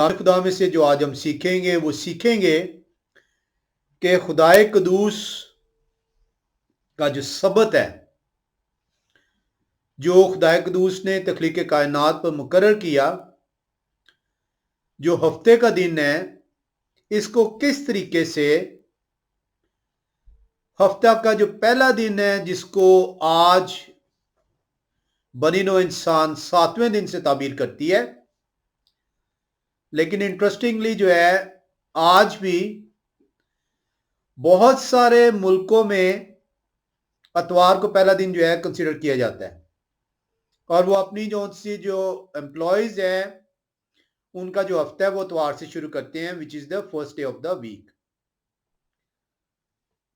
خدا میں سے جو آج ہم سیکھیں گے وہ سیکھیں گے کہ خدائے قدوس کا جو سبت ہے، جو خدائے قدوس نے تخلیق کائنات پر مقرر کیا، جو ہفتے کا دن ہے، اس کو کس طریقے سے ہفتہ کا جو پہلا دن ہے جس کو آج بنی نوع انسان 7ویں دن سے تعبیر کرتی ہے، لیکن انٹرسٹنگلی جو ہے آج بھی بہت سارے ملکوں میں اتوار کو پہلا دن جو ہے کنسیڈر کیا جاتا ہے، اور وہ اپنی جو امپلائیز ہیں ان کا جو ہفتہ ہے وہ اتوار سے شروع کرتے ہیں which is the first day of the week۔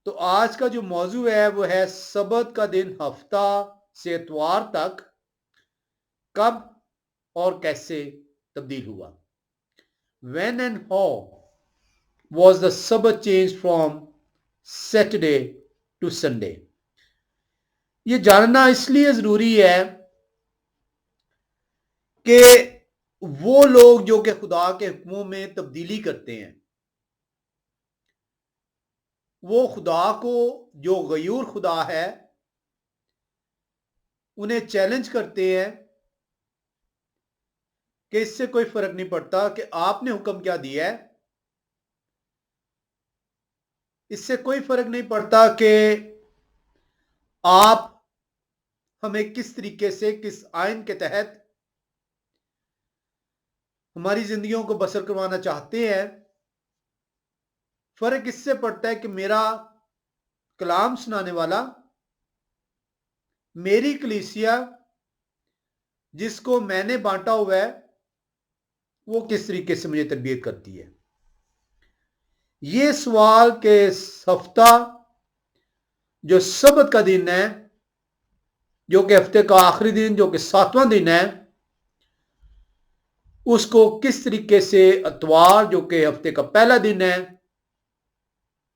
تو آج کا جو موضوع ہے وہ ہے سبت کا دن ہفتہ سے اتوار تک کب اور کیسے تبدیل ہوا۔ When and how was the Sabbath changed from Saturday to Sunday؟ یہ جاننا اس لیے ضروری ہے کہ وہ لوگ جو کہ خدا کے حکموں میں تبدیلی کرتے ہیں، وہ خدا کو جو غیور خدا ہے انہیں چیلنج کرتے ہیں کہ اس سے کوئی فرق نہیں پڑتا کہ آپ نے حکم کیا دیا ہے، اس سے کوئی فرق نہیں پڑتا کہ آپ ہمیں کس طریقے سے کس آئین کے تحت ہماری زندگیوں کو بسر کروانا چاہتے ہیں۔ فرق اس سے پڑتا ہے کہ میرا کلام سنانے والا، میری کلیسیا جس کو میں نے بانٹا ہوا ہے، وہ کس طریقے سے مجھے تربیت کرتی ہے۔ یہ سوال کہ ہفتہ جو سبت کا دن ہے، جو کہ ہفتے کا آخری دن، جو کہ 7واں دن ہے، اس کو کس طریقے سے اتوار جو کہ ہفتے کا پہلا دن ہے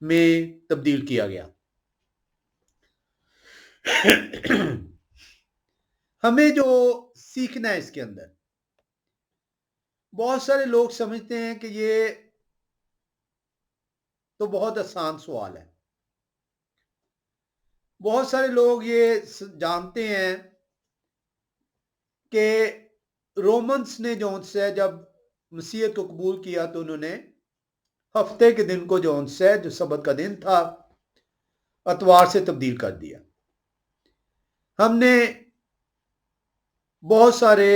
میں تبدیل کیا گیا۔ ہمیں جو سیکھنا ہے اس کے اندر، بہت سارے لوگ سمجھتے ہیں کہ یہ تو بہت آسان سوال ہے۔ بہت سارے لوگ یہ جانتے ہیں کہ رومنس نے جو سے جب مسیحیت کو قبول کیا تو انہوں نے ہفتے کے دن کو جو سبت کا دن تھا اتوار سے تبدیل کر دیا۔ ہم نے بہت سارے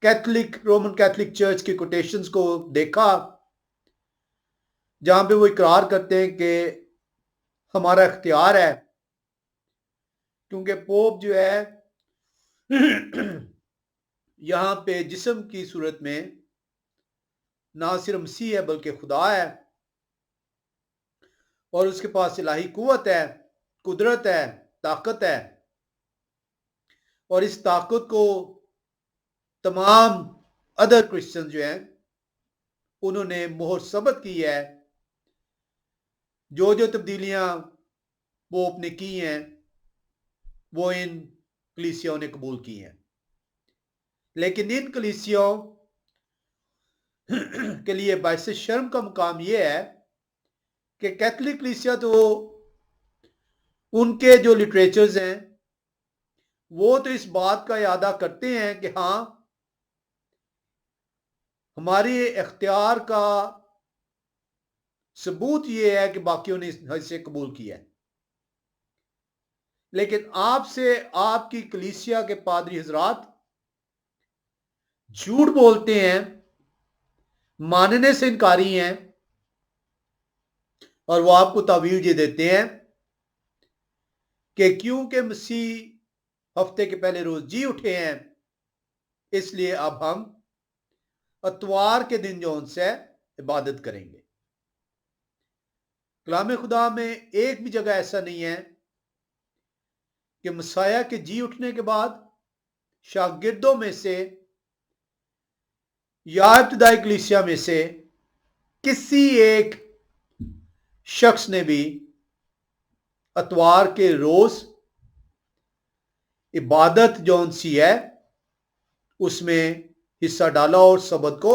رومن کیتھولک چرچ کی کوٹیشنز کو دیکھا جہاں پہ وہ اقرار کرتے ہیں کہ ہمارا اختیار ہے، کیونکہ پوپ جو ہے یہاں پہ جسم کی صورت میں نہ صرف مسیح ہے بلکہ خدا ہے، اور اس کے پاس الہی قوت ہے، قدرت ہے، طاقت ہے، اور اس طاقت کو تمام ادر کرسچن جو ہیں انہوں نے مہر ثبت کی ہے۔ جو تبدیلیاں پوپ نے کی ہیں وہ ان کلیسیوں نے قبول کی ہیں، لیکن ان کلیسیوں کے لیے باعث شرم کا مقام یہ ہے کہ کیتھولک کلیسیا تو ان کے جو لٹریچرز ہیں وہ تو اس بات کا اعادہ کرتے ہیں کہ ہاں ہماری اختیار کا ثبوت یہ ہے کہ باقیوں نے اسے قبول کیا ہے، لیکن آپ سے آپ کی کلیسیا کے پادری حضرات جھوٹ بولتے ہیں، ماننے سے انکاری ہیں، اور وہ آپ کو تعویذ یہ دیتے ہیں کہ کیونکہ مسیح ہفتے کے پہلے روز جی اٹھے ہیں اس لیے اب ہم اتوار کے دن جو ان سے عبادت کریں گے۔ کلام خدا میں ایک بھی جگہ ایسا نہیں ہے کہ مسیح کے جی اٹھنے کے بعد شاگردوں میں سے یا ابتدائی کلیسیا میں سے کسی ایک شخص نے بھی اتوار کے روز عبادت جو سی ہے اس میں حصہ ڈالا اور سبت کو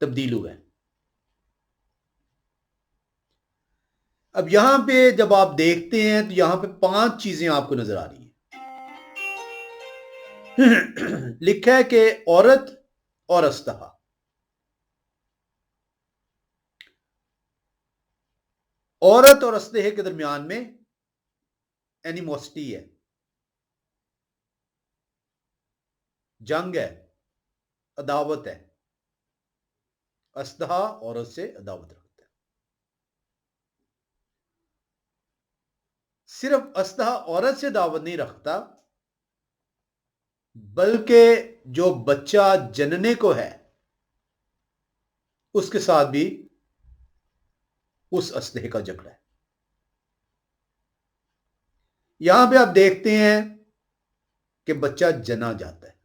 تبدیل ہوا ہے. اب یہاں پہ جب آپ دیکھتے ہیں تو یہاں پہ 5 چیزیں آپ کو نظر آ رہی ہیں. لکھا ہے کہ عورت اور استحا. عورت اور استحے کے درمیان میں اینیموسٹی ہے، جنگ ہے، عداوت ہے. استحا عورت سے عداوت رکھتا ہے. صرف استحا عورت سے عداوت نہیں رکھتا، بلکہ جو بچہ جننے کو ہے اس کے ساتھ بھی اس استحے کا جھگڑا ہے. یہاں پہ آپ دیکھتے ہیں کہ بچہ جنا جاتا ہے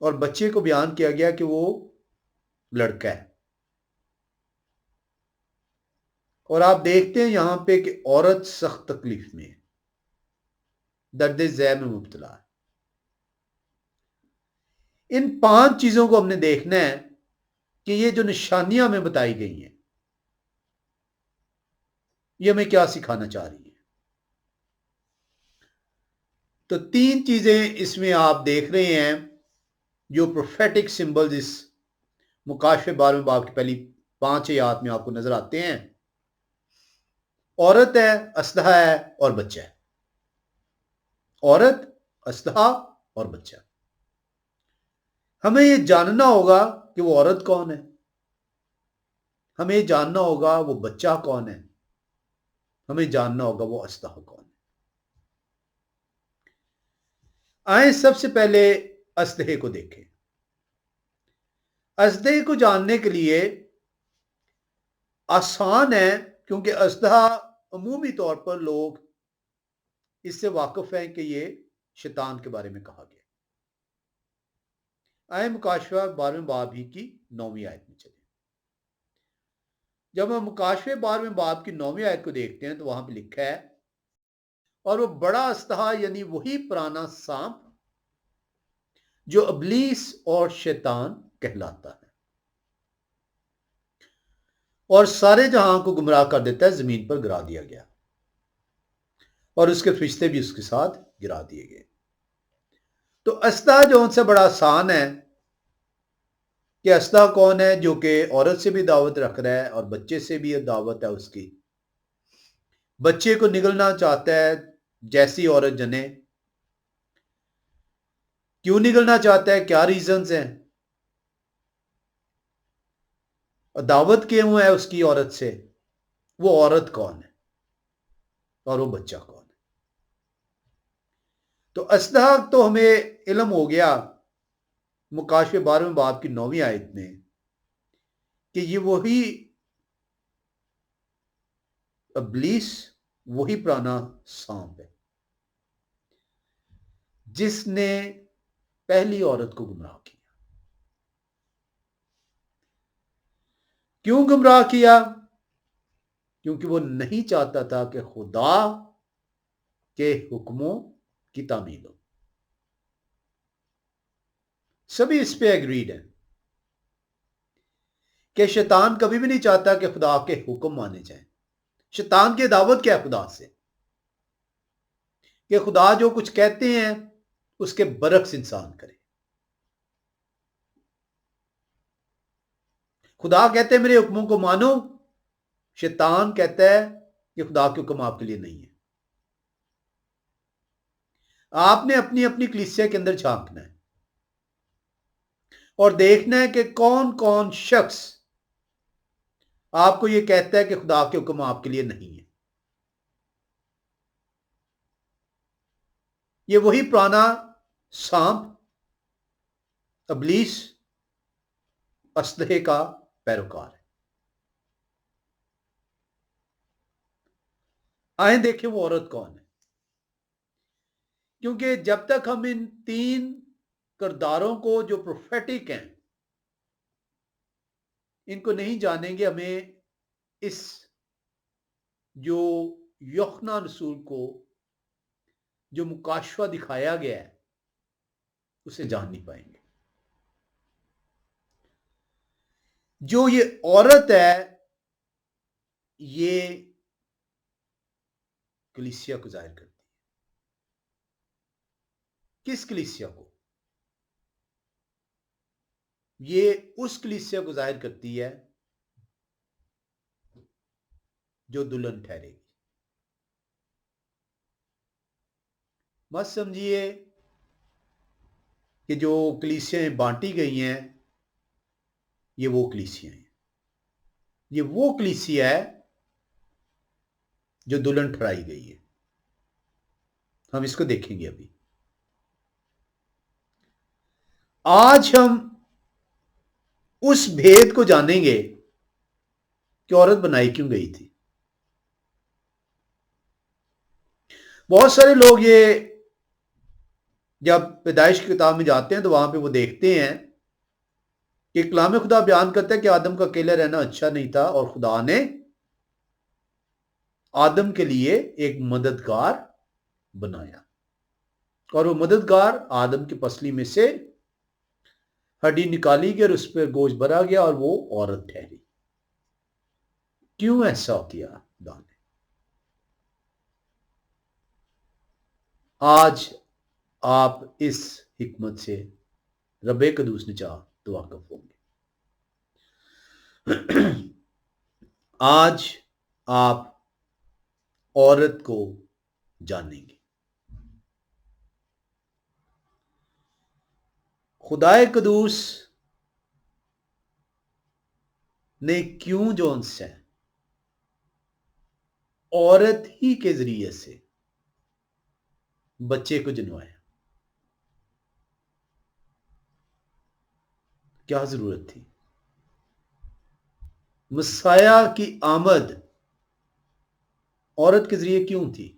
اور بچے کو بیان کیا گیا کہ وہ لڑکا ہے. اور آپ دیکھتے ہیں یہاں پہ کہ عورت سخت تکلیف میں ہے، درد ذہ میں مبتلا ہے. ان 5 چیزوں کو ہم نے دیکھنا ہے کہ یہ جو نشانیاں ہمیں بتائی گئی ہیں یہ ہمیں کیا سکھانا چاہ رہی ہے. تو 3 چیزیں اس میں آپ دیکھ رہے ہیں جو پروفیٹک سمبلز اس مکاشفے 12ویں باب کی پہلی 5 آیات میں آپ کو نظر آتے ہیں. عورت ہے، اسلحہ ہے اور بچہ ہے. عورت، اسلحہ اور بچہ. ہمیں یہ جاننا ہوگا کہ وہ عورت کون ہے، ہمیں یہ جاننا ہوگا وہ بچہ کون ہے، ہمیں جاننا ہوگا وہ اسلحہ کون ہے. آئیں سب سے پہلے اسلحے کو دیکھیں. اسلحے کو جاننے کے لیے آسان ہے کیونکہ اسلحہ عمومی طور پر لوگ اس سے واقف ہیں کہ یہ شیطان کے بارے میں کہا گیا. آئیں مکاشفہ 12ویں باب ہی کی 9ویں آیت میں چلیں. جب ہم مکاشفے 12ویں باب کی 9ویں آیت کو دیکھتے ہیں تو وہاں پہ لکھا ہے، اور وہ بڑا اسلحہ یعنی وہی پرانا سانپ جو ابلیس اور شیطان کہلاتا ہے اور سارے جہاں کو گمراہ کر دیتا ہے، زمین پر گرا دیا گیا اور اس کے فرشتے بھی اس کے ساتھ گرا دیے گئے. تو اسلحہ جو ان سے بڑا آسان ہے کہ اسلحہ کون ہے جو کہ عورت سے بھی دعوت رکھ رہا ہے اور بچے سے بھی دعوت ہے اس کی. بچے کو نگلنا چاہتا ہے جیسی عورت جنے. کیوں نگلنا چاہتا ہے؟ کیا ریزنز ہیں؟ دعوت کیوں ہے اس کی عورت سے؟ وہ عورت کون ہے اور وہ بچہ کون ہے؟ تو اسلحہ تو ہمیں علم ہو گیا مکاشفے 12ویں باب کی 9ویں آیت میں کہ یہ وہی ابلیس، وہی پرانا سانپ ہے جس نے پہلی عورت کو گمراہ کیا. کیوں گمراہ کیا؟ کیونکہ وہ نہیں چاہتا تھا کہ خدا کے حکموں کی تعمیل ہو. سبھی اس پہ ایگریڈ ہیں کہ شیطان کبھی بھی نہیں چاہتا کہ خدا کے حکم مانے جائیں. شیطان کی دعوت کیا ہے خدا سے؟ کہ خدا جو کچھ کہتے ہیں اس کے برعکس انسان کرے. خدا کہتے ہیں میرے حکموں کو مانو، شیطان کہتا ہے کہ خدا کے حکم آپ کے لیے نہیں ہے. آپ نے اپنی اپنی کلیسیا کے اندر جھانکنا ہے اور دیکھنا ہے کہ کون کون شخص آپ کو یہ کہتا ہے کہ خدا کے حکم آپ کے لیے نہیں ہے. یہ وہی پرانا سانپ ابلیس اسلحے کا پیروکار ہے. آئیں دیکھیں وہ عورت کون ہے. کیونکہ جب تک ہم ان 3 کرداروں کو جو پروفیٹک ہیں ان کو نہیں جانیں گے، ہمیں اس جو یوحنا رسول کو جو مکاشفہ دکھایا گیا ہے اسے جان نہیں پائیں گے. جو یہ عورت ہے یہ کلیسیا کو ظاہر کرتی ہے. کس کلیسیا کو؟ یہ اس کلیسیا کو ظاہر کرتی ہے جو دلہن ٹھہرے گی. مت سمجھیے کہ جو کلیسیاں بانٹی گئی ہیں یہ وہ کلیسیاں ہیں. یہ وہ کلیسیا ہے جو دلہن ٹھہرائی گئی ہے. ہم اس کو دیکھیں گے ابھی. آج ہم اس بھید کو جانیں گے کہ عورت بنائی کیوں گئی تھی. بہت سارے لوگ یہ جب پیدائش کی کتاب میں جاتے ہیں تو وہاں پہ وہ دیکھتے ہیں کہ کلام خدا بیان کرتا ہے کہ آدم کا اکیلے رہنا اچھا نہیں تھا اور خدا نے آدم کے لیے ایک مددگار بنایا اور وہ مددگار آدم کی پسلی میں سے ہڈی نکالی گئی اور اس پہ گوشت بھرا گیا اور وہ عورت ٹھہری. کیوں ایسا کیا خدا نے؟ آج آپ اس حکمت سے رب قدوس نے چاہ تو واقف ہوں گے. آج آپ عورت کو جانیں گے. خدائے قدوس نے کیوں جونس ہے عورت ہی کے ذریعے سے بچے کو جنوایا؟ کیا ضرورت تھی؟ مسیح کی آمد عورت کے ذریعے کیوں تھی؟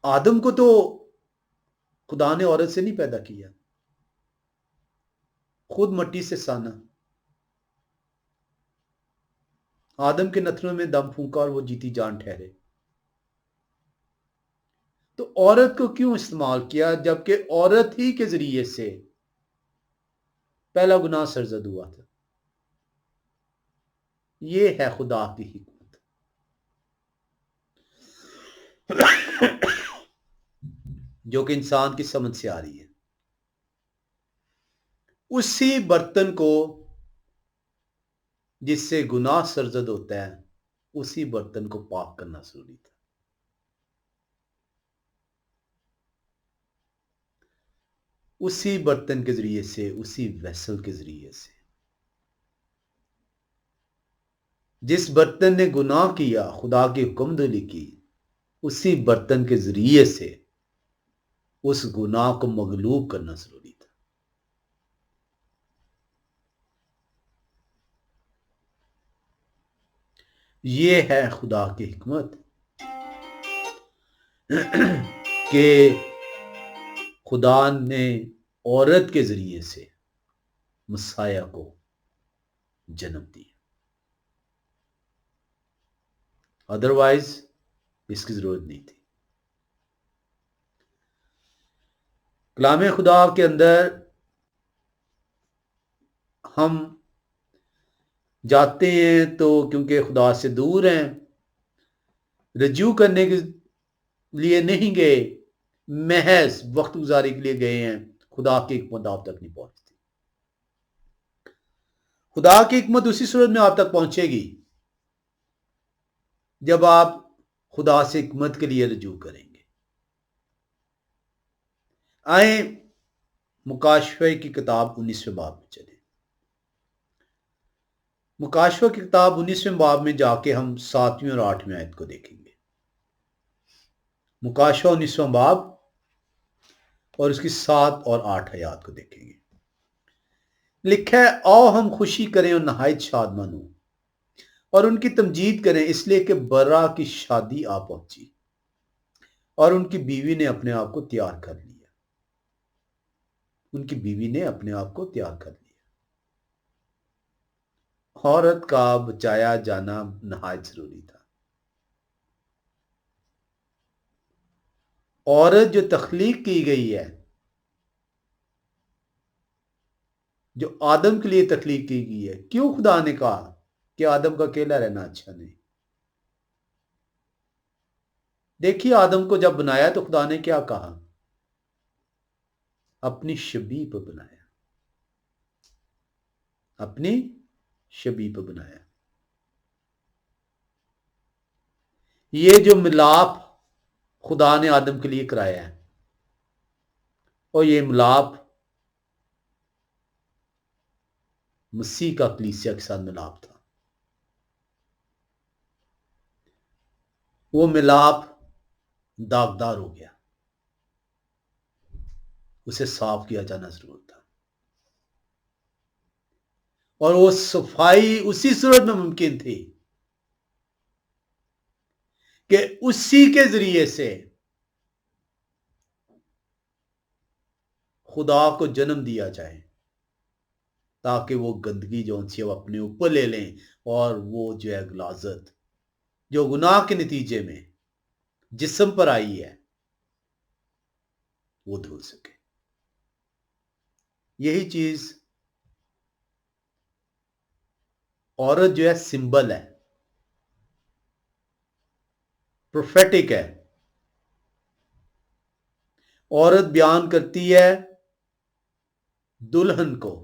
آدم کو تو خدا نے عورت سے نہیں پیدا کیا، خود مٹی سے سانا، آدم کے نتنوں میں دم پھونکا اور وہ جیتی جان ٹھہرے. تو عورت کو کیوں استعمال کیا جبکہ عورت ہی کے ذریعے سے پہلا گناہ سرزد ہوا تھا؟ یہ ہے خدا کی حکمت جو کہ انسان کی سمجھ سے آ رہی ہے. اسی برتن کو جس سے گناہ سرزد ہوتا ہے اسی برتن کو پاک کرنا ضروری تھا. اسی برتن کے ذریعے سے، اسی ویسل کے ذریعے سے. جس برتن نے گناہ کیا، خدا کی حکم دلی کی، اسی برتن کے ذریعے سے اس گناہ کو مغلوب کرنا ضروری تھا. یہ ہے خدا کی حکمت کہ خدا نے عورت کے ذریعے سے مسیح کو جنم دیا. ادروائز اس کی ضرورت نہیں تھی. کلام خدا کے اندر ہم جاتے ہیں تو کیونکہ خدا سے دور ہیں، رجوع کرنے کے لیے نہیں گئے، محض وقت گزاری کے لیے گئے ہیں، خدا کی حکمت آپ تک نہیں پہنچتی. خدا کی حکمت اسی صورت میں آپ تک پہنچے گی جب آپ خدا سے حکمت کے لیے رجوع کریں گے. آئیں مکاشفہ کی کتاب 19ویں باب میں چلیں. مکاشفہ کی کتاب 19ویں باب میں جا کے ہم 7ویں اور 8ویں آیت کو دیکھیں گے. مکاشفہ 19واں باب اور اس کی 7 اور 8 آیات کو دیکھیں گے. لکھا ہے، آؤ ہم خوشی کریں اور نہایت شادمان ہوں اور ان کی تمجید کریں، اس لیے کہ برا کی شادی آ پہنچی اور ان کی بیوی نے اپنے آپ کو تیار کر لیا. ان کی بیوی نے اپنے آپ کو تیار کر لیا. عورت کا بچایا جانا نہایت ضروری تھا. عورت جو تخلیق کی گئی ہے جو آدم کے لیے تخلیق کی گئی ہے. کیوں خدا نے کہا کہ آدم کا اکیلا رہنا اچھا نہیں؟ دیکھیے آدم کو جب بنایا تو خدا نے کیا کہا؟ اپنی شبیہ پہ بنایا، اپنی شبیہ پہ بنایا. یہ جو ملاپ خدا نے آدم کے لیے کرایا ہے، اور یہ ملاپ مسیح کا کلیسیا کے ساتھ ملاپ تھا. وہ ملاپ داغدار ہو گیا، اسے صاف کیا جانا ضرور تھا. اور وہ صفائی اسی صورت میں ممکن تھی کہ اسی کے ذریعے سے خدا کو جنم دیا جائے، تاکہ وہ گندگی جو ان سے وہ اپنے اوپر لے لیں، اور وہ جو ہے غلاظت جو گناہ کے نتیجے میں جسم پر آئی ہے وہ دھل سکے. یہی چیز عورت جو ہے سمبل ہے، پروفیٹک ہے. عورت بیان کرتی ہے دلہن کو.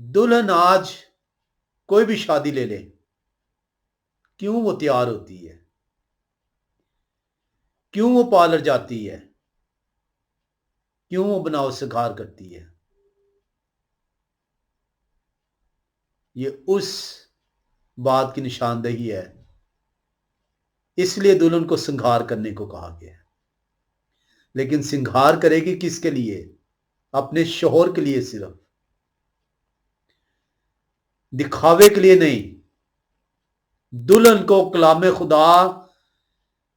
دلہن آج کوئی بھی شادی لے لے، کیوں وہ تیار ہوتی ہے؟ کیوں وہ پارلر جاتی ہے؟ کیوں وہ بناؤ سنگار کرتی ہے؟ یہ اس بات کی نشاندہی ہے. اس لیے دلہن کو سنگار کرنے کو کہا گیا ہے. لیکن سنگار کرے گی کس کے لیے؟ اپنے شوہر کے لیے، صرف دکھاوے کے لیے نہیں. دلہن کو کلام خدا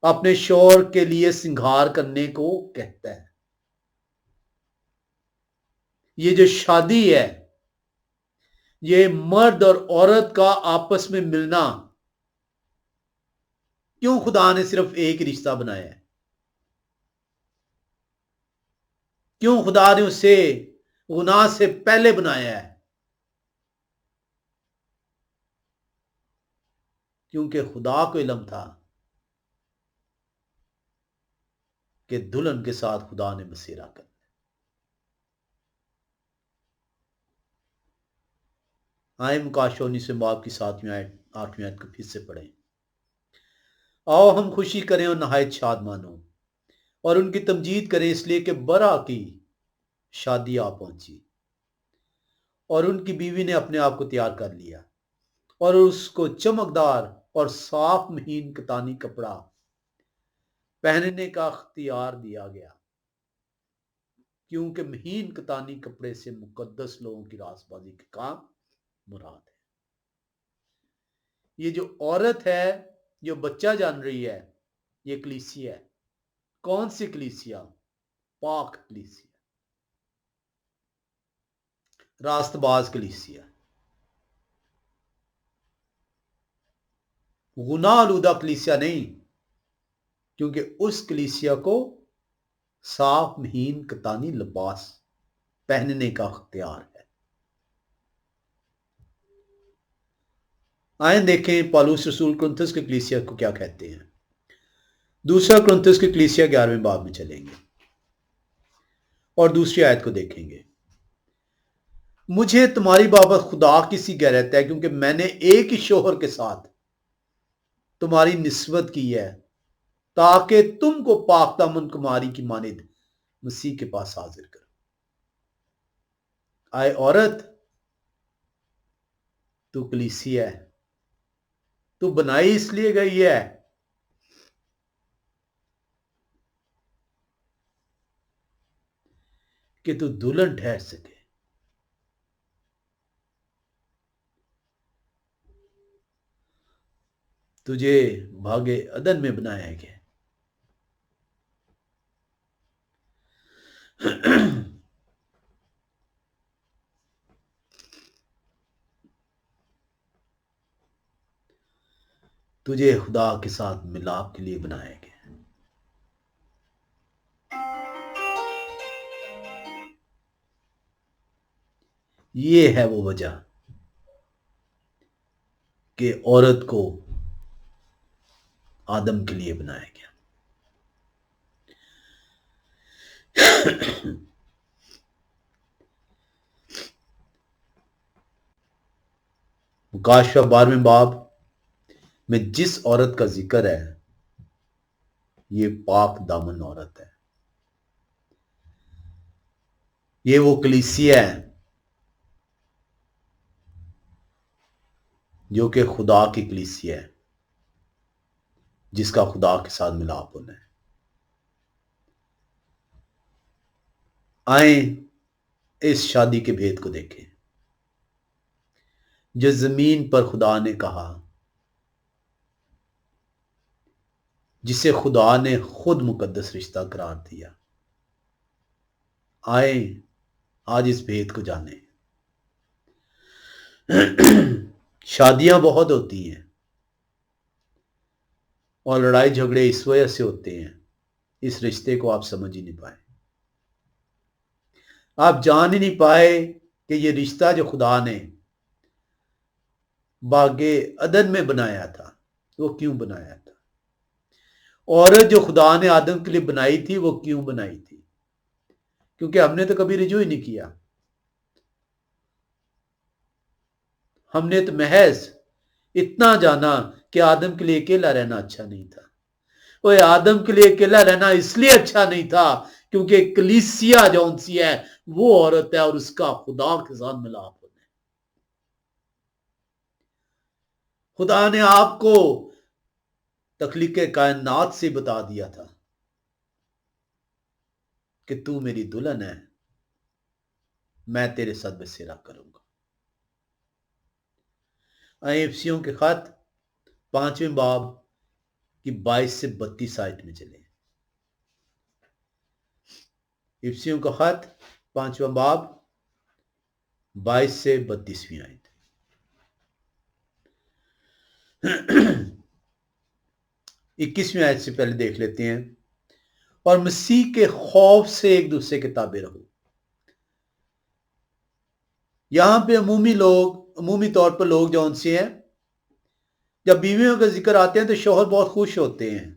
اپنے شوہر کے لیے سنگار کرنے کو کہتا ہے. یہ جو شادی ہے، یہ مرد اور عورت کا آپس میں ملنا. کیوں خدا نے صرف ایک رشتہ بنایا ہے؟ کیوں خدا نے اسے گناہ سے پہلے بنایا ہے؟ کیونکہ خدا کو علم تھا کہ دلہن کے ساتھ خدا نے مسیرہ کرنا. آئے مکاشو 19 باب کی 8ویں آیت کو پھر سے پڑھیں. آؤ ہم خوشی کریں اور نہایت شاد مانو، اور ان کی تمجید کریں، اس لیے کہ برا کی شادی آ پہنچی، اور ان کی بیوی نے اپنے آپ کو تیار کر لیا، اور اس کو چمکدار اور صاف مہین کتانی کپڑا پہننے کا اختیار دیا گیا، کیونکہ مہین کتانی کپڑے سے مقدس لوگوں کی راست بازی کے کام مراد ہے. یہ جو عورت ہے جو بچہ جان رہی ہے، یہ کلیسیا ہے. کون سی کلیسیا؟ پاک کلیسیا، راست باز کلیسیا، گناہ آلودہ کلیسیا نہیں. کیونکہ اس کلیسیا کو صاف مہین کتانی لباس پہننے کا اختیار ہے. آئیں دیکھیں پالوس رسول کرنتھس کے کلیسیا کو کیا کہتے ہیں. دوسرا کرنتھس کے کلیسیا 11ویں باب میں چلیں گے اور دوسری آیت کو دیکھیں گے. مجھے تمہاری بابت خدا کی سی غیرت ہے، کیونکہ میں نے ایک ہی شوہر کے ساتھ تمہاری نسبت کی ہے، تاکہ تم کو پاک دامن کماری کی مانند مسیح کے پاس حاضر کروں. آئے عورت، تو کلیسیا ہے، تو بنائی اس لیے گئی ہے کہ تو دلہن ٹھہر سکے. تجھے بھاگے عدن میں بنایا گیا. تجھے خدا کے ساتھ ملاپ کے لیے بنایا گیا. یہ ہے وہ وجہ کہ عورت کو آدم کے لیے بنایا گیا۔ مکاشفہ 12ویں باب میں جس عورت کا ذکر ہے یہ پاک دامن عورت ہے، یہ وہ کلیسیا ہے جو کہ خدا کی کلیسیا ہے، جس کا خدا کے ساتھ ملاپ ہونا ہے۔ آئیں اس شادی کے بھید کو دیکھیں جو زمین پر خدا نے کہا، جسے خدا نے خود مقدس رشتہ قرار دیا۔ آئیں آج اس بھید کو جانیں۔ شادیاں بہت ہوتی ہیں اور لڑائی جھگڑے اس وجہ سے ہوتے ہیں، اس رشتے کو آپ سمجھ ہی نہیں پائے، آپ جان ہی نہیں پائے کہ یہ رشتہ جو خدا نے باغ عدن میں بنایا تھا وہ کیوں بنایا تھا، عورت جو خدا نے آدم کے لیے بنائی تھی وہ کیوں بنائی تھی، کیونکہ ہم نے تو کبھی رجوع ہی نہیں کیا، ہم نے تو محض اتنا جانا کہ آدم کے لیے اکیلا رہنا اچھا نہیں تھا۔ وہ آدم کے لیے اکیلا رہنا اس لیے اچھا نہیں تھا کیونکہ کلیسیا جون سی ہے وہ عورت ہے اور اس کا خدا کے ساتھ ملاپ ہونا ہے۔ خدا نے آپ کو تخلیق کائنات سے بتا دیا تھا کہ تو میری دلہن ہے، میں تیرے ساتھ بسیرا کروں گا۔ افسیوں کے خط 5ویں باب کی 22 سے 32 آیت میں چلے۔ افسیوں کا خط 5واں باب 22 سے 32ویں آیت۔ 21ویں آیت سے پہلے دیکھ لیتے ہیں، اور مسیح کے خوف سے ایک دوسرے کے تابع رہو۔ یہاں پہ عمومی طور پر لوگ جون سے ہیں جب بیویوں کا ذکر آتے ہیں تو شوہر بہت خوش ہوتے ہیں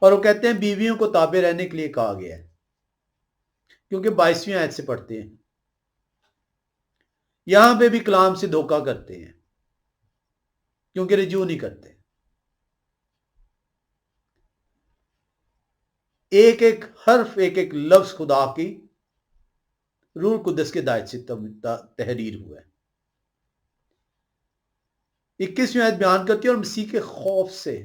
اور وہ کہتے ہیں بیویوں کو تابع رہنے کے لیے کہا گیا ہے، کیونکہ 22ویں آیت سے پڑھتے ہیں، یہاں پہ بھی کلام سے دھوکہ کرتے ہیں کیونکہ رجوع نہیں کرتے۔ ایک ایک حرف ایک ایک لفظ خدا کی روح القدس کے ہدایت سے تحریر ہوا ہے۔ 21ویں آیت بیان کرتی ہے، اور مسیح کے خوف سے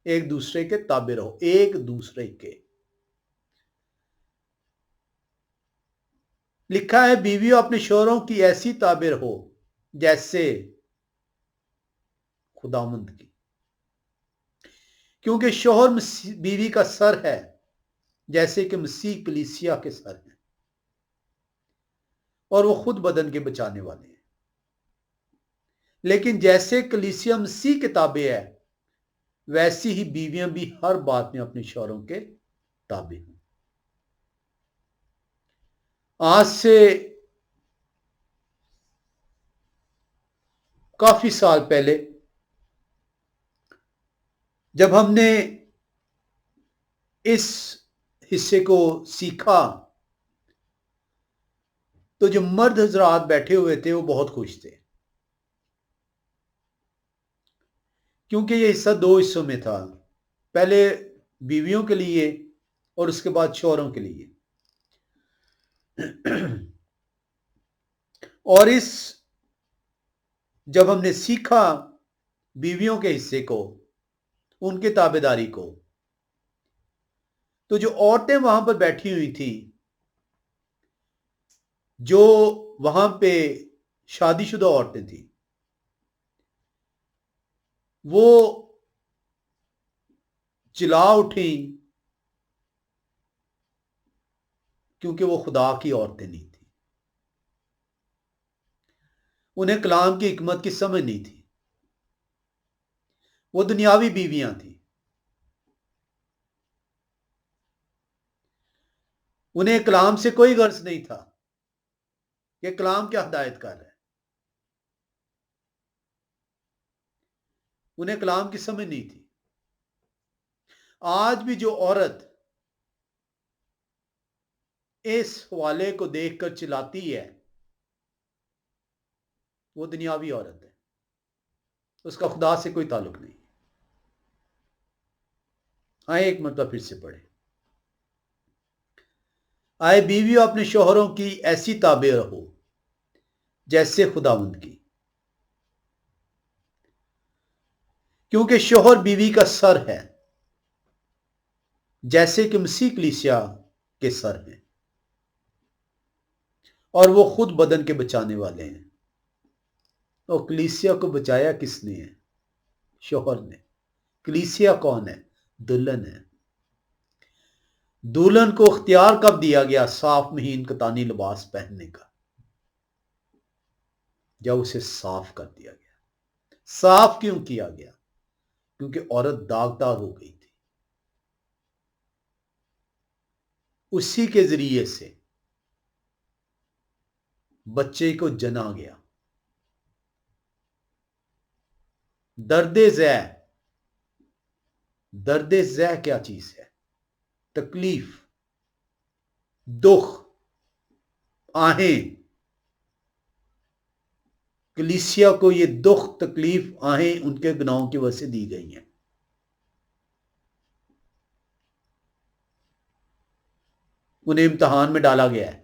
ایک دوسرے کے تابع رہو، ایک دوسرے کے۔ لکھا ہے بیویوں اپنے شوہروں کی ایسی تابع رہو جیسے خداوند کی، کیونکہ شوہر بیوی کا سر ہے جیسے کہ مسیح کلیسیا کے سر ہیں، اور وہ خود بدن کے بچانے والے ہیں۔ لیکن جیسے کلیسیا مسیح کے تابع ہے ویسی ہی بیویاں بھی ہر بات میں اپنے شوہروں کے تابع ہوں۔ آج سے کافی سال پہلے جب ہم نے اس حصے کو سیکھا تو جو مرد حضرات بیٹھے ہوئے تھے وہ بہت خوش تھے، کیونکہ یہ حصہ 2 حصوں میں تھا، پہلے بیویوں کے لیے اور اس کے بعد شوہروں کے لیے۔ اور جب ہم نے سیکھا بیویوں کے حصے کو، ان کے تابع داری کو، تو جو عورتیں وہاں پر بیٹھی ہوئی تھی، جو وہاں پہ شادی شدہ عورتیں تھیں، وہ چلا اٹھی کیونکہ وہ خدا کی عورتیں نہیں تھیں، انہیں کلام کی حکمت کی سمجھ نہیں تھی، وہ دنیاوی بیویاں تھیں، انہیں کلام سے کوئی غرض نہیں تھا، کہ کلام کیا ہدایت کر رہا ہے. انہیں کلام کی سمجھ نہیں تھی. آج بھی جو عورت اس حوالے کو دیکھ کر چلاتی ہے وہ دنیاوی عورت ہے، اس کا خدا سے کوئی تعلق نہیں. آئے ایک مرتبہ پھر سے پڑھے. آئے بیویوں اپنے شوہروں کی ایسی تابع رہو جیسے خداوند کی، کیونکہ شوہر بیوی کا سر ہے، جیسے کہ مسیح کلیسیا کے سر ہیں، اور وہ خود بدن کے بچانے والے ہیں. اور کلیسیا کو بچایا کس نے ہے؟ شوہر نے. کلیسیا کون ہے؟ دلہن ہے. دلہن کو اختیار کب دیا گیا صاف مہین کتانی لباس پہننے کا؟ جب اسے صاف کر دیا گیا. صاف کیوں کیا گیا؟ کیونکہ عورت داغدار ہو گئی تھی. اسی کے ذریعے سے بچے کو جنا گیا. درد ذہ کیا چیز ہے؟ تکلیف، دکھ، آہیں. کلیسیا کو یہ دکھ، تکلیف، آہیں ان کے گناہوں کی وجہ سے دی گئی ہیں. انہیں امتحان میں ڈالا گیا ہے.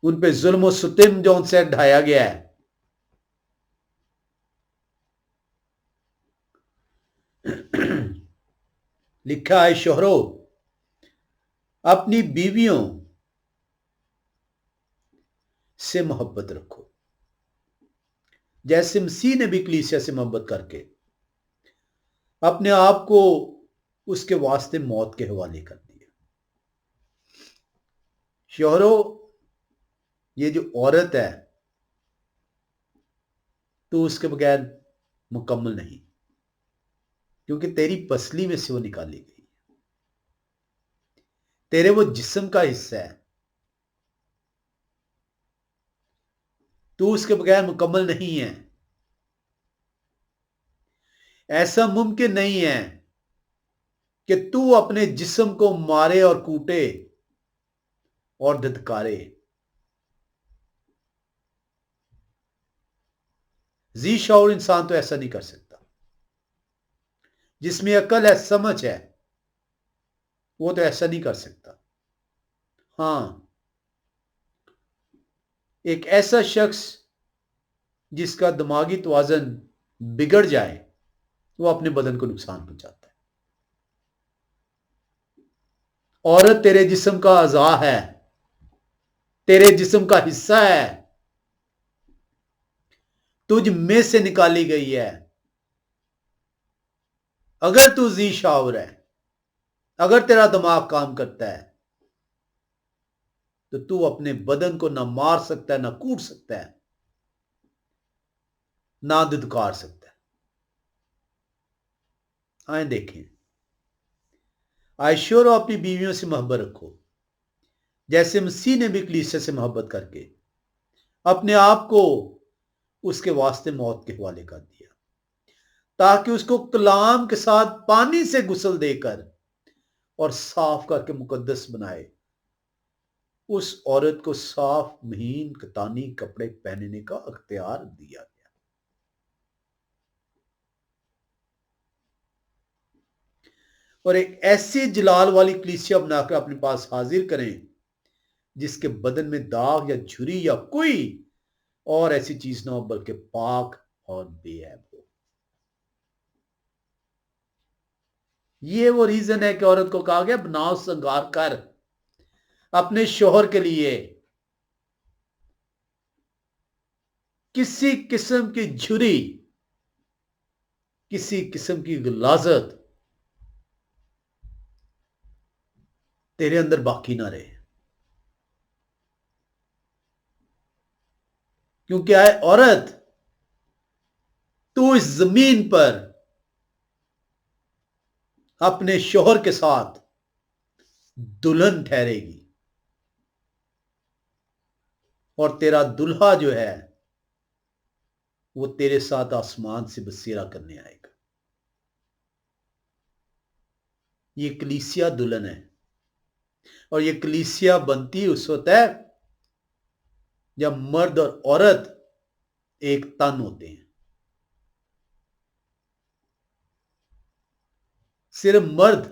ان پہ ظلم و ستم جو ان سے ڈھایا گیا ہے. لکھا ہے شوہرو اپنی بیویوں سے محبت رکھو جیسے مسیح نے بھی کلیسیا سے محبت کر کے اپنے آپ کو اس کے واسطے موت کے حوالے کر دیا. شوہرو یہ جو عورت ہے تو اس کے بغیر مکمل نہیں، کیونکہ تیری پسلی میں سے وہ نکالی گئی، تیرے وہ جسم کا حصہ ہے. تو اس کے بغیر مکمل نہیں ہے. ایسا ممکن نہیں ہے کہ تو اپنے جسم کو مارے اور کوٹے اور دھتکارے. ذی شعور انسان تو ایسا نہیں کر سکتا. جس میں عقل ہے، سمجھ ہے، وہ تو ایسا نہیں کر سکتا. ہاں، ایک ایسا شخص جس کا دماغی توازن بگڑ جائے وہ اپنے بدن کو نقصان پہنچاتا ہے. عورت تیرے جسم کا اعضاء ہے، تیرے جسم کا حصہ ہے، تجھ میں سے نکالی گئی ہے. اگر تو ذی شعور ہے، اگر تیرا دماغ کام کرتا ہے تو اپنے بدن کو نہ مار سکتا ہے، نہ کوٹ سکتا ہے، نہ دھتکار سکتا ہے. آئیں دیکھیں. آئے شوہرو اپنی بیویوں سے محبت رکھو جیسے مسیح نے بھی کلیسیا سے محبت کر کے اپنے آپ کو اس کے واسطے موت کے حوالے کر دیا، تاکہ اس کو کلام کے ساتھ پانی سے غسل دے کر اور صاف کر کے مقدس بنائے. اس عورت کو صاف مہین کتانی کپڑے پہننے کا اختیار دیا گیا. اور ایک ایسی جلال والی کلیسیا بنا کر اپنے پاس حاضر کریں جس کے بدن میں داغ یا جھری یا کوئی اور ایسی چیز نہ ہو، بلکہ پاک اور بے عیب ہو. یہ وہ ریزن ہے کہ عورت کو کہا گیا بناؤ سنگار کر اپنے شوہر کے لیے. کسی قسم کی جھری، کسی قسم کی غلاظت تیرے اندر باقی نہ رہے. کیونکہ اے عورت، تو اس زمین پر اپنے شوہر کے ساتھ دلہن ٹھہرے گی. اور تیرا دلہا جو ہے وہ تیرے ساتھ آسمان سے بسیرا کرنے آئے گا. یہ کلیسیا دلہن ہے، اور یہ کلیسیا بنتی اس وقت ہے جب مرد اور عورت ایک تن ہوتے ہیں. صرف مرد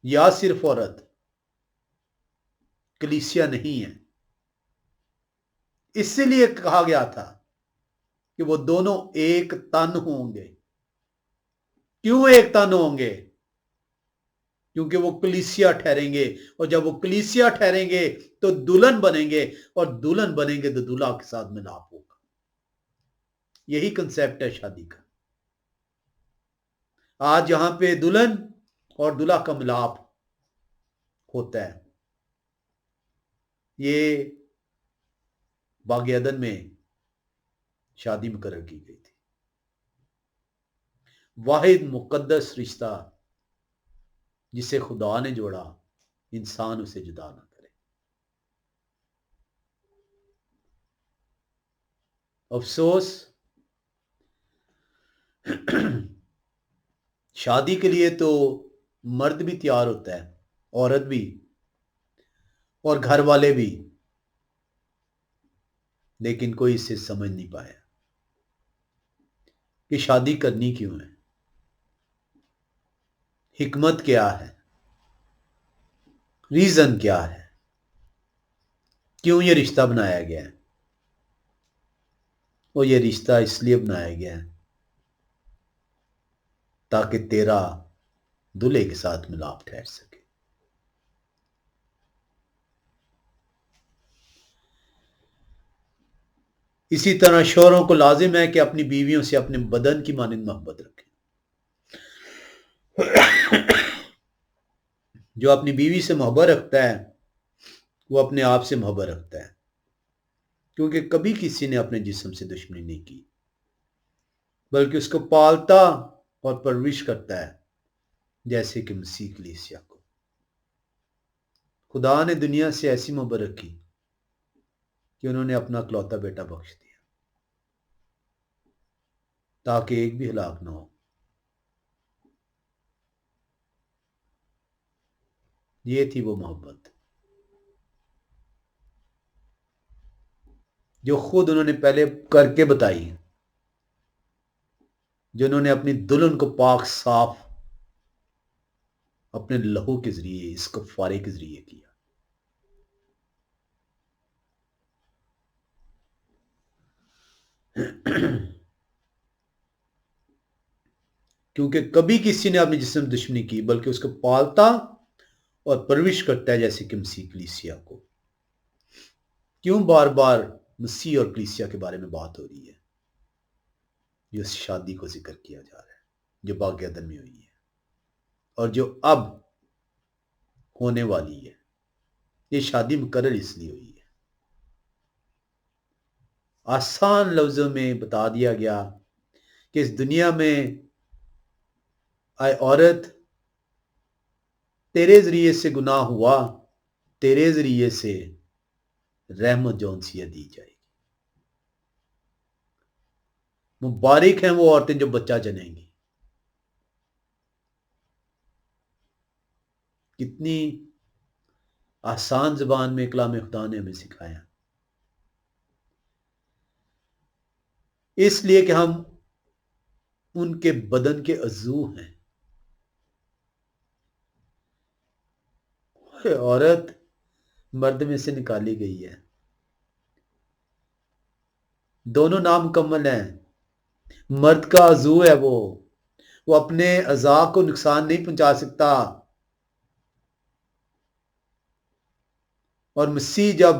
یا صرف عورت کلیسیا نہیں ہے. اس لیے کہا گیا تھا کہ وہ دونوں ایک تن ہوں گے. کیوں ایک تن ہوں گے؟ کیونکہ وہ کلیسیا ٹھہریں گے، اور جب وہ کلیسیا ٹھہریں گے تو دلہن بنیں گے، اور دلہن بنیں گے تو دلہا کے ساتھ ملاپ ہوگا. یہی کنسیپٹ ہے شادی کا. آج یہاں پہ دلہن اور دلہا کا ملاپ ہوتا ہے. یہ باغ عدن میں شادی مقرر کی گئی تھی. واحد مقدس رشتہ جسے خدا نے جوڑا، انسان اسے جدا نہ کرے. افسوس، شادی کے لیے تو مرد بھی تیار ہوتا ہے، عورت بھی، اور گھر والے بھی، لیکن کوئی اسے سمجھ نہیں پایا کہ شادی کرنی کیوں ہے، حکمت کیا ہے، ریزن کیا ہے، کیوں یہ رشتہ بنایا گیا ہے. اور یہ رشتہ اس لیے بنایا گیا ہے تاکہ تیرا دلہے کے ساتھ ملاپ ٹھہر سکے. اسی طرح شوہروں کو لازم ہے کہ اپنی بیویوں سے اپنے بدن کی مانند محبت رکھیں. جو اپنی بیوی سے محبت رکھتا ہے وہ اپنے آپ سے محبت رکھتا ہے، کیونکہ کبھی کسی نے اپنے جسم سے دشمنی نہیں کی، بلکہ اس کو پالتا اور پرورش کرتا ہے جیسے کہ مسیح کلیسیا کو. خدا نے دنیا سے ایسی محبت رکھی کہ انہوں نے اپنا اکلوتا بیٹا بخش دیا تاکہ ایک بھی ہلاک نہ ہو. یہ تھی وہ محبت جو خود انہوں نے پہلے کر کے بتائی، جنہوں نے اپنی دلہن کو پاک صاف اپنے لہو کے ذریعے، اس کفارے کے ذریعے کیا. کیونکہ کبھی کسی نے اپنے جسم دشمنی کی، بلکہ اس کو پالتا اور پرورش کرتا ہے جیسے کہ مسیح کلیسیا کو. کیوں بار بار مسیح اور کلیسیا کے بارے میں بات ہو رہی ہے؟ جو اس شادی کو ذکر کیا جا رہا ہے جو باغ عدن میں ہوئی ہے اور جو اب ہونے والی ہے. یہ شادی مقرر اس لیے ہوئی ہے. آسان لفظوں میں بتا دیا گیا کہ اس دنیا میں اے عورت، تیرے ذریعے سے گناہ ہوا، تیرے ذریعے سے رحمت جونسیہ دی جائے گی. مبارک ہیں وہ عورتیں جو بچہ جنیں گی. کتنی آسان زبان میں کلام خدا نے ہمیں سکھایا، اس لیے کہ ہم ان کے بدن کے عضو ہیں. عورت مرد میں سے نکالی گئی ہے. دونوں نامکمل ہیں. مرد کا عضو ہے، وہ اپنے اعضاء کو نقصان نہیں پہنچا سکتا. اور مسیح جب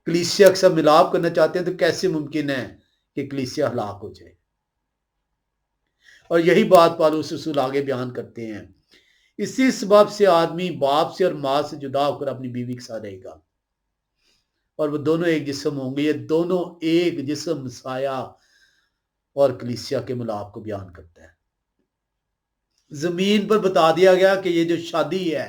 کلیسیا کے ساتھ ملاپ کرنا چاہتے ہیں تو کیسے ممکن ہے کہ کلیسیا ہلاک ہو جائے؟ اور یہی بات پالوس رسول آگے بیان کرتے ہیں. اسی سبب سے آدمی باپ سے اور ماں سے جدا ہو کر اپنی بیوی کے ساتھ رہے گا، اور وہ دونوں ایک جسم ہوں گے. یہ دونوں ایک جسم مسیح اور کلیسیا کے ملاپ کو بیان کرتا ہے. زمین پر بتا دیا گیا کہ یہ جو شادی ہے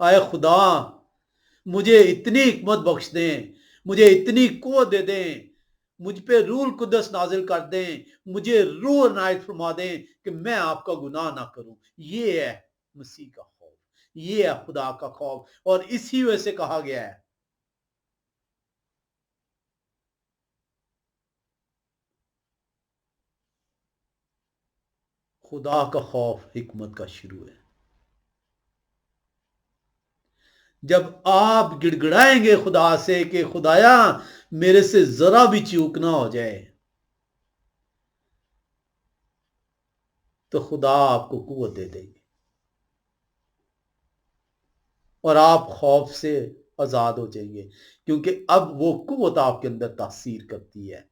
آئے خدا مجھے اتنی حکمت بخش دیں، مجھے اتنی قوت دے دیں، مجھ پہ روح القدس نازل کر دیں، مجھے روح عنایت فرما دیں کہ میں آپ کا گناہ نہ کروں۔ یہ ہے مسیح کا خوف، یہ ہے خدا کا خوف، اور اسی وجہ سے کہا گیا ہے خدا کا خوف حکمت کا شروع ہے۔ جب آپ گڑ گڑائیں گے خدا سے کہ خدایا میرے سے ذرا بھی چوک نہ ہو جائے، تو خدا آپ کو قوت دے دیں گے اور آپ خوف سے آزاد ہو جائیں گے، کیونکہ اب وہ قوت آپ کے اندر تاثیر کرتی ہے،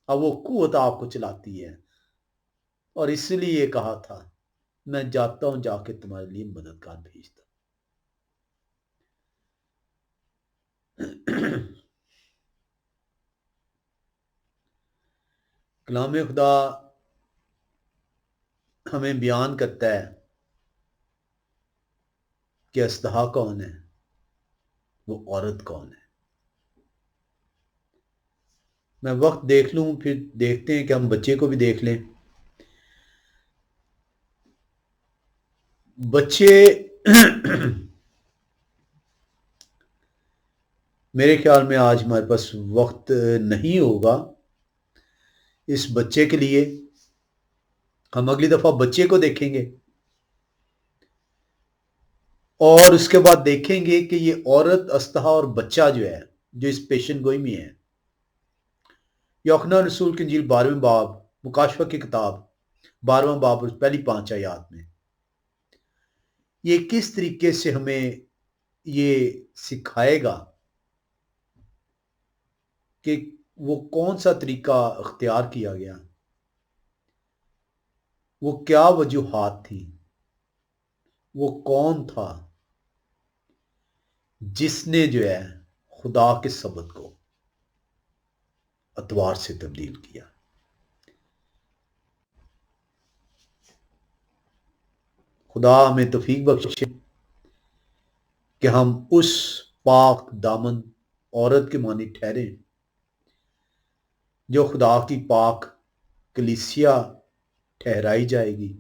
اب وہ قوت آپ کو چلاتی ہے، اور اس لیے یہ کہا تھا میں جاتا ہوں، جا کے تمہارے لیے مددگار بھیجتا ہوں۔ کلام خدا ہمیں بیان کرتا ہے کہ اژدہا کون ہے، وہ عورت کون ہے۔ میں وقت دیکھ لوں پھر دیکھتے ہیں کہ ہم بچے کو بھی دیکھ لیں۔ بچے میرے خیال میں آج ہمارے پاس وقت نہیں ہوگا اس بچے کے لیے، ہم اگلی دفعہ بچے کو دیکھیں گے اور اس کے بعد دیکھیں گے کہ یہ عورت، اژدہا اور بچہ جو ہے جو اس پیشن گوئی میں ہے۔ یوحنا رسول کی انجیل 12ویں باب، مکاشفہ کی کتاب 12واں باب اور پہلی 5 آیات میں یہ کس طریقے سے ہمیں یہ سکھائے گا کہ وہ کون سا طریقہ اختیار کیا گیا، وہ کیا وجوہات تھیں، وہ کون تھا جس نے جو ہے خدا کے سبت کو اتوار سے تبدیل کیا۔ خدا ہمیں توفیق بخشے کہ ہم اس پاک دامن عورت کے مانی ٹھہریں جو خدا کی پاک کلیسیا ٹھہرائی جائے گی،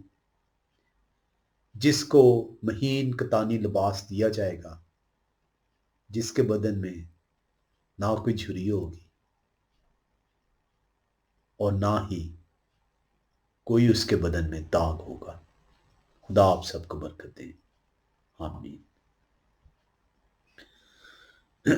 جس کو مہین کتانی لباس دیا جائے گا، جس کے بدن میں نہ کوئی جھری ہوگی اور نہ ہی کوئی اس کے بدن میں داغ ہوگا۔ خدا آپ سب کو برکت دے، آمین۔